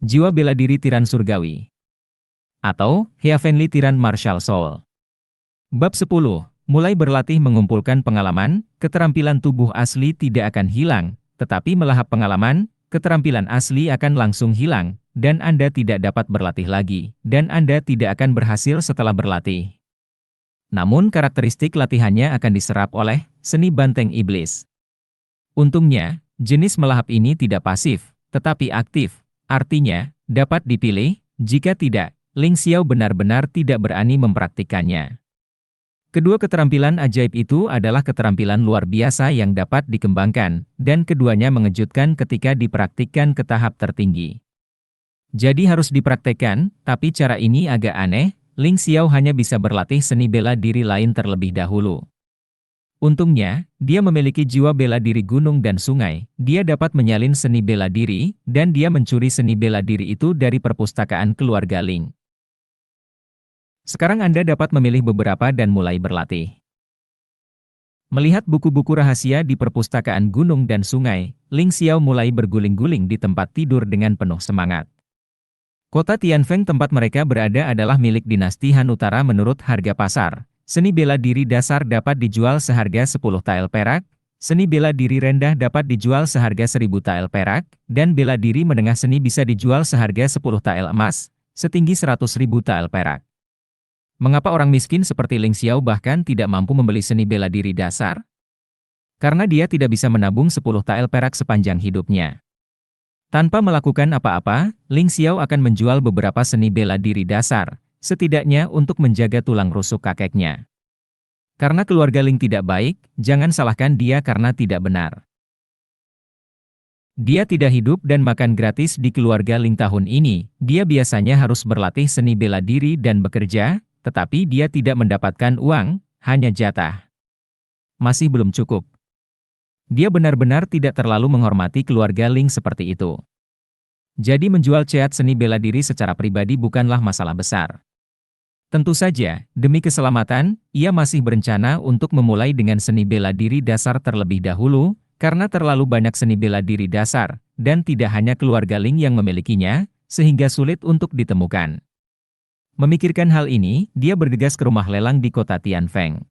Jiwa bela diri tiran surgawi. Atau, Heavenly Tyran Martial Soul. Bab 10. Mulai berlatih mengumpulkan pengalaman, keterampilan tubuh asli tidak akan hilang, tetapi melahap pengalaman, keterampilan asli akan langsung hilang, dan Anda tidak dapat berlatih lagi, dan Anda tidak akan berhasil setelah berlatih. Namun karakteristik latihannya akan diserap oleh seni banteng iblis. Untungnya, jenis melahap ini tidak pasif, tetapi aktif. Artinya, dapat dipilih, jika tidak, Ling Xiao benar-benar tidak berani mempraktikkannya. Kedua keterampilan ajaib itu adalah keterampilan luar biasa yang dapat dikembangkan, dan keduanya mengejutkan ketika dipraktikkan ke tahap tertinggi. Jadi harus dipraktekkan, tapi cara ini agak aneh. Ling Xiao hanya bisa berlatih seni bela diri lain terlebih dahulu. Untungnya, dia memiliki jiwa bela diri gunung dan sungai. Dia dapat menyalin seni bela diri, dan dia mencuri seni bela diri itu dari perpustakaan keluarga Ling. Sekarang Anda dapat memilih beberapa dan mulai berlatih. Melihat buku-buku rahasia di perpustakaan gunung dan sungai, Ling Xiao mulai berguling-guling di tempat tidur dengan penuh semangat. Kota Tianfeng tempat mereka berada adalah milik dinasti Han Utara menurut harga pasar. Seni bela diri dasar dapat dijual seharga 10 tael perak, seni bela diri rendah dapat dijual seharga 1000 tael perak, dan bela diri menengah seni bisa dijual seharga 10 tael emas, setinggi 100.000 tael perak. Mengapa orang miskin seperti Ling Xiao bahkan tidak mampu membeli seni bela diri dasar? Karena dia tidak bisa menabung 10 tael perak sepanjang hidupnya. Tanpa melakukan apa-apa, Ling Xiao akan menjual beberapa seni bela diri dasar, setidaknya untuk menjaga tulang rusuk kakeknya. Karena keluarga Ling tidak baik, jangan salahkan dia karena tidak benar. Dia tidak hidup dan makan gratis di keluarga Ling tahun ini. Dia biasanya harus berlatih seni bela diri dan bekerja, tetapi dia tidak mendapatkan uang, hanya jatah. Masih belum cukup. Dia benar-benar tidak terlalu menghormati keluarga Ling seperti itu. Jadi menjual ceat seni bela diri secara pribadi bukanlah masalah besar. Tentu saja, demi keselamatan, ia masih berencana untuk memulai dengan seni bela diri dasar terlebih dahulu, karena terlalu banyak seni bela diri dasar, dan tidak hanya keluarga Ling yang memilikinya, sehingga sulit untuk ditemukan. Memikirkan hal ini, dia bergegas ke rumah lelang di kota Tianfeng.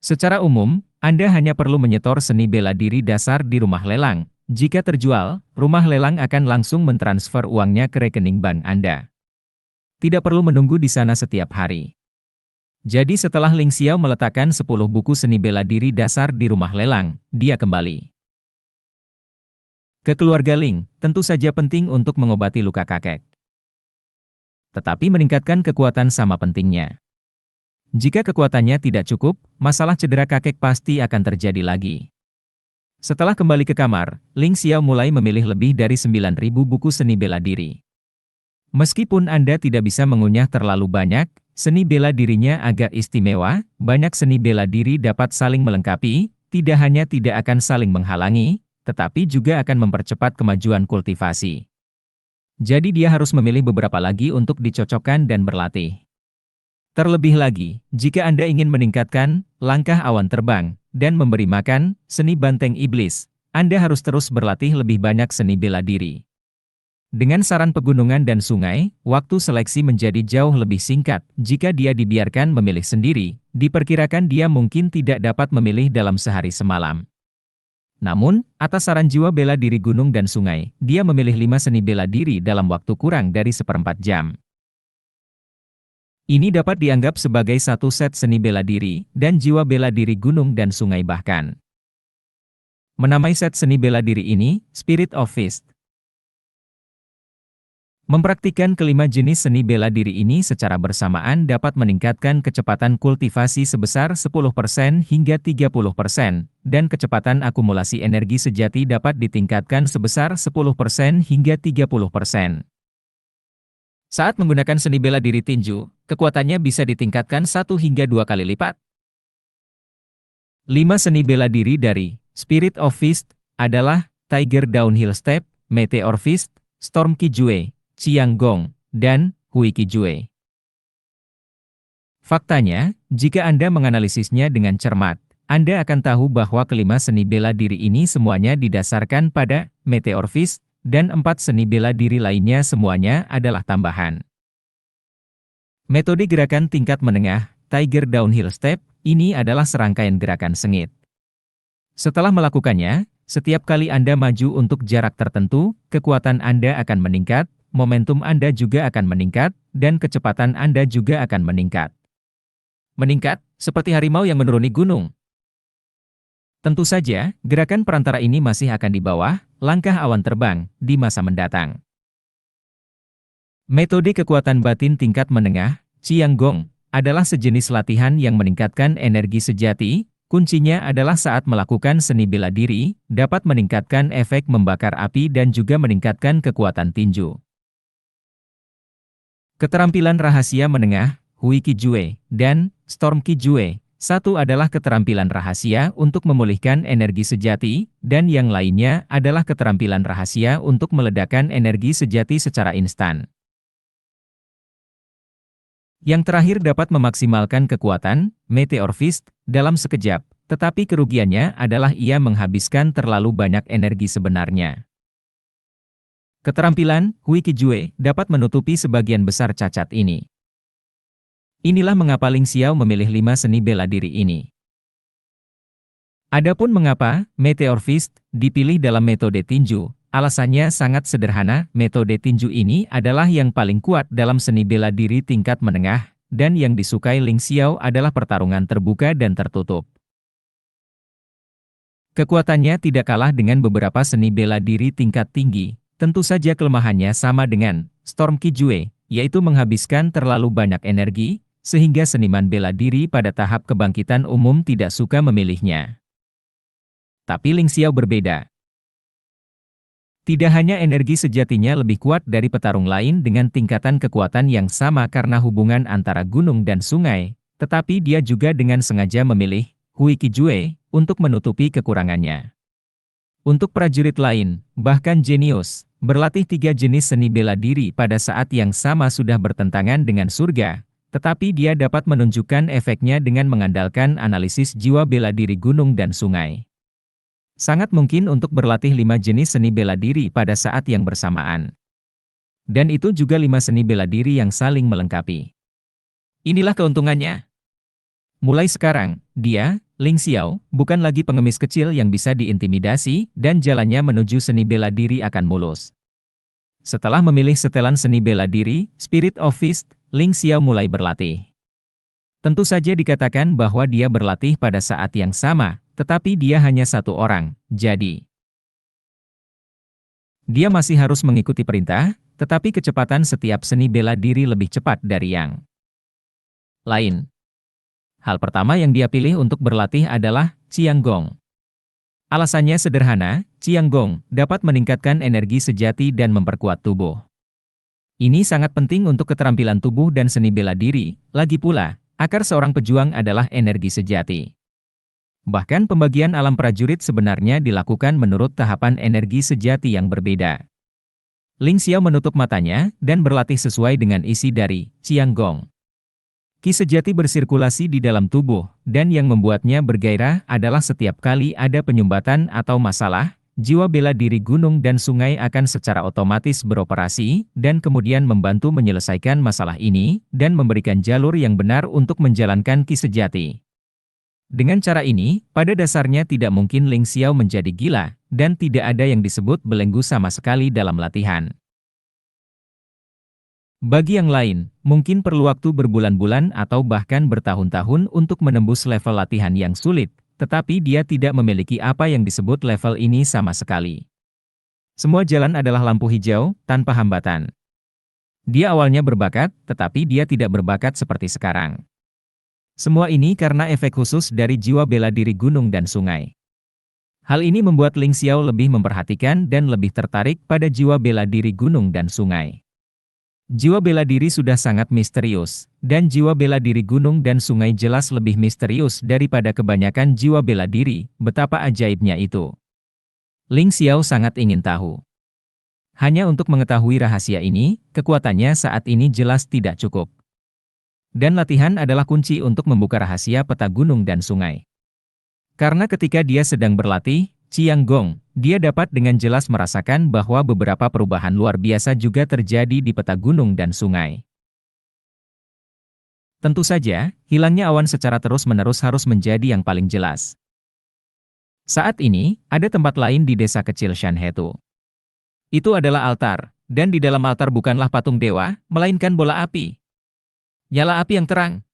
Secara umum, Anda hanya perlu menyetor seni bela diri dasar di rumah lelang. Jika terjual, rumah lelang akan langsung mentransfer uangnya ke rekening bank Anda. Tidak perlu menunggu di sana setiap hari. Jadi setelah Ling Xiao meletakkan 10 buku seni bela diri dasar di rumah lelang, dia kembali ke keluarga Ling. Tentu saja penting untuk mengobati luka kakek. Tetapi meningkatkan kekuatan sama pentingnya. Jika kekuatannya tidak cukup, masalah cedera kakek pasti akan terjadi lagi. Setelah kembali ke kamar, Ling Xiao mulai memilih lebih dari 9.000 buku seni bela diri. Meskipun Anda tidak bisa mengunyah terlalu banyak, seni bela dirinya agak istimewa. Banyak seni bela diri dapat saling melengkapi, tidak hanya tidak akan saling menghalangi, tetapi juga akan mempercepat kemajuan kultivasi. Jadi dia harus memilih beberapa lagi untuk dicocokkan dan berlatih. Terlebih lagi, jika Anda ingin meningkatkan langkah awan terbang dan memberi makan seni banteng iblis, Anda harus terus berlatih lebih banyak seni bela diri. Dengan saran pegunungan dan sungai, waktu seleksi menjadi jauh lebih singkat. Jika dia dibiarkan memilih sendiri, diperkirakan dia mungkin tidak dapat memilih dalam sehari semalam. Namun, atas saran jiwa bela diri gunung dan sungai, dia memilih 5 seni bela diri dalam waktu kurang dari 1/4 jam. Ini dapat dianggap sebagai satu set seni bela diri, dan jiwa bela diri gunung dan sungai bahkan. Menamai set seni bela diri ini, Spirit of Fist. Mempraktikkan kelima jenis seni bela diri ini secara bersamaan dapat meningkatkan kecepatan kultivasi sebesar 10% hingga 30%, dan kecepatan akumulasi energi sejati dapat ditingkatkan sebesar 10% hingga 30%. Saat menggunakan seni bela diri tinju, kekuatannya bisa ditingkatkan 1 hingga 2 kali lipat. 5 seni bela diri dari Spirit of Fist adalah Tiger Downhill Step, Meteor Fist, Storm Kijue, Qiang Gong, dan Hui Kijue. Faktanya, jika Anda menganalisisnya dengan cermat, Anda akan tahu bahwa kelima seni bela diri ini semuanya didasarkan pada Meteor Fist, dan 4 seni bela diri lainnya semuanya adalah tambahan. Metode gerakan tingkat menengah, Tiger Downhill Step, ini adalah serangkaian gerakan sengit. Setelah melakukannya, setiap kali Anda maju untuk jarak tertentu, kekuatan Anda akan meningkat, momentum Anda juga akan meningkat, dan kecepatan Anda juga akan meningkat. Meningkat, seperti harimau yang menuruni gunung. Tentu saja, gerakan perantara ini masih akan di bawah langkah awan terbang di masa mendatang. Metode kekuatan batin tingkat menengah, Qianggong, adalah sejenis latihan yang meningkatkan energi sejati. Kuncinya adalah saat melakukan seni bela diri, dapat meningkatkan efek membakar api dan juga meningkatkan kekuatan tinju. Keterampilan rahasia menengah, Hui Qijue, dan Storm Qijue. Satu adalah keterampilan rahasia untuk memulihkan energi sejati, dan yang lainnya adalah keterampilan rahasia untuk meledakkan energi sejati secara instan. Yang terakhir dapat memaksimalkan kekuatan, Meteor Fist, dalam sekejap, tetapi kerugiannya adalah ia menghabiskan terlalu banyak energi sebenarnya. Keterampilan, Hui Qijue, dapat menutupi sebagian besar cacat ini. Inilah mengapa Ling Xiao memilih 5 seni bela diri ini. Adapun mengapa Meteor Fist dipilih dalam metode tinju, alasannya sangat sederhana. Metode tinju ini adalah yang paling kuat dalam seni bela diri tingkat menengah, dan yang disukai Ling Xiao adalah pertarungan terbuka dan tertutup. Kekuatannya tidak kalah dengan beberapa seni bela diri tingkat tinggi. Tentu saja kelemahannya sama dengan Storm Qijue, yaitu menghabiskan terlalu banyak energi, sehingga seniman bela diri pada tahap kebangkitan umum tidak suka memilihnya. Tapi Ling Xiao berbeda. Tidak hanya energi sejatinya lebih kuat dari petarung lain dengan tingkatan kekuatan yang sama karena hubungan antara gunung dan sungai, tetapi dia juga dengan sengaja memilih Hui Qijue untuk menutupi kekurangannya. Untuk prajurit lain, bahkan jenius, berlatih 3 jenis seni bela diri pada saat yang sama sudah bertentangan dengan surga. Tetapi dia dapat menunjukkan efeknya dengan mengandalkan analisis jiwa bela diri gunung dan sungai. Sangat mungkin untuk berlatih 5 jenis seni bela diri pada saat yang bersamaan. Dan itu juga 5 seni bela diri yang saling melengkapi. Inilah keuntungannya. Mulai sekarang, dia, Ling Xiao, bukan lagi pengemis kecil yang bisa diintimidasi, dan jalannya menuju seni bela diri akan mulus. Setelah memilih setelan seni bela diri, Spirit of Fist, Ling Xiao mulai berlatih. Tentu saja dikatakan bahwa dia berlatih pada saat yang sama, tetapi dia hanya 1 orang, jadi dia masih harus mengikuti perintah, tetapi kecepatan setiap seni bela diri lebih cepat dari yang lain. Hal pertama yang dia pilih untuk berlatih adalah Qianggong. Alasannya sederhana, Qianggong dapat meningkatkan energi sejati dan memperkuat tubuh. Ini sangat penting untuk keterampilan tubuh dan seni bela diri. Lagi pula, akar seorang pejuang adalah energi sejati. Bahkan pembagian alam prajurit sebenarnya dilakukan menurut tahapan energi sejati yang berbeda. Ling Xiao menutup matanya dan berlatih sesuai dengan isi dari Qianggong. Ki sejati bersirkulasi di dalam tubuh, dan yang membuatnya bergairah adalah setiap kali ada penyumbatan atau masalah, jiwa bela diri gunung dan sungai akan secara otomatis beroperasi, dan kemudian membantu menyelesaikan masalah ini, dan memberikan jalur yang benar untuk menjalankan ki sejati. Dengan cara ini, pada dasarnya tidak mungkin Ling Xiao menjadi gila, dan tidak ada yang disebut belenggu sama sekali dalam latihan. Bagi yang lain, mungkin perlu waktu berbulan-bulan atau bahkan bertahun-tahun untuk menembus level latihan yang sulit, tetapi dia tidak memiliki apa yang disebut level ini sama sekali. Semua jalan adalah lampu hijau, tanpa hambatan. Dia awalnya berbakat, tetapi dia tidak berbakat seperti sekarang. Semua ini karena efek khusus dari jiwa bela diri gunung dan sungai. Hal ini membuat Ling Xiao lebih memperhatikan dan lebih tertarik pada jiwa bela diri gunung dan sungai. Jiwa bela diri sudah sangat misterius, dan jiwa bela diri gunung dan sungai jelas lebih misterius daripada kebanyakan jiwa bela diri. Betapa ajaibnya itu. Ling Xiao sangat ingin tahu. Hanya untuk mengetahui rahasia ini, kekuatannya saat ini jelas tidak cukup. Dan latihan adalah kunci untuk membuka rahasia peta gunung dan sungai. Karena ketika dia sedang berlatih, Chiang-gong, dia dapat dengan jelas merasakan bahwa beberapa perubahan luar biasa juga terjadi di peta gunung dan sungai. Tentu saja, hilangnya awan secara terus-menerus harus menjadi yang paling jelas. Saat ini, ada tempat lain di desa kecil Shanhetu. Itu adalah altar, dan di dalam altar bukanlah patung dewa, melainkan bola api. Nyala api yang terang.